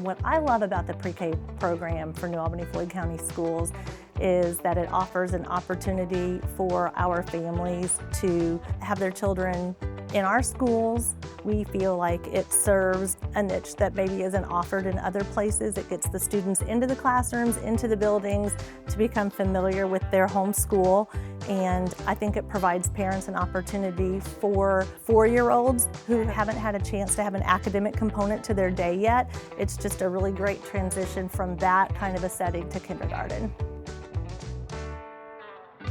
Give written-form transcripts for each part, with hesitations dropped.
What I love about the pre-K program for New Albany-Floyd County Schools is that it offers an opportunity for our families to have their children in our schools. We feel like it serves a niche that maybe isn't offered in other places. It gets the students into the classrooms, into the buildings, to become familiar with their home school. And I think it provides parents an opportunity for 4-year-olds who haven't had a chance to have an academic component to their day yet. It's just a really great transition from that kind of a setting to kindergarten.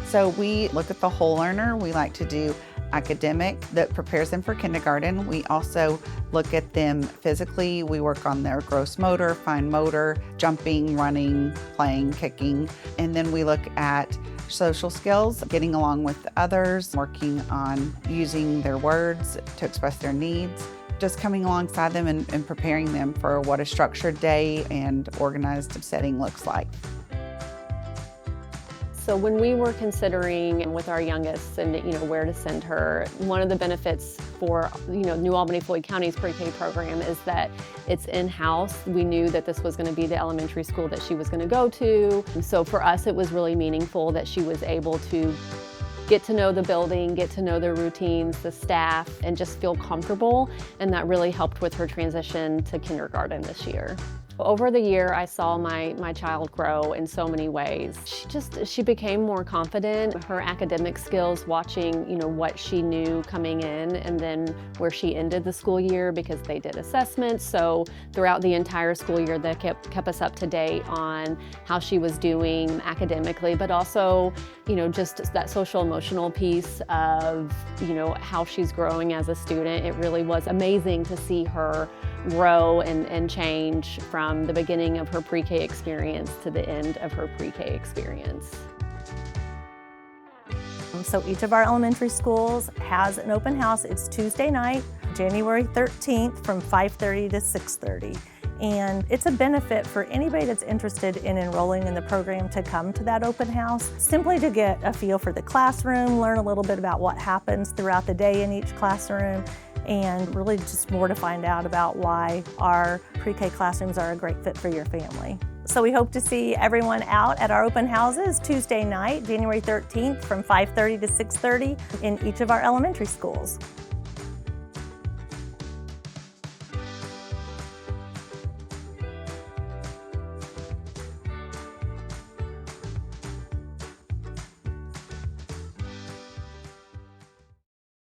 So we look at the whole learner. We like to do academic that prepares them for kindergarten. We also look at them physically. We work on their gross motor, fine motor, jumping, running, playing, kicking. And then we look at social skills, getting along with others, working on using their words to express their needs, just coming alongside them and preparing them for what a structured day and organized setting looks like. So when we were considering with our youngest and where to send her, one of the benefits for New Albany-Floyd County's pre-K program is that it's in-house. We knew that this was going to be the elementary school that she was going to go to. And so for us it was really meaningful that she was able to get to know the building, get to know the routines, the staff, and just feel comfortable. And that really helped with her transition to kindergarten this year. Over the year, I saw my child grow in so many ways. She became more confident. Her academic skills, watching what she knew coming in and then where she ended the school year, because they did assessments. So throughout the entire school year, they kept us up to date on how she was doing academically, but also just that social emotional piece of how she's growing as a student. It really was amazing to see her grow and change from the beginning of her pre-K experience to the end of her pre-K experience. So each of our elementary schools has an open house. It's Tuesday night, January 13th from 5:30 to 6:30. And it's a benefit for anybody that's interested in enrolling in the program to come to that open house, simply to get a feel for the classroom, learn a little bit about what happens throughout the day in each classroom, and really just more to find out about why our pre-K classrooms are a great fit for your family. So we hope to see everyone out at our open houses Tuesday night, January 13th from 5:30 to 6:30 in each of our elementary schools.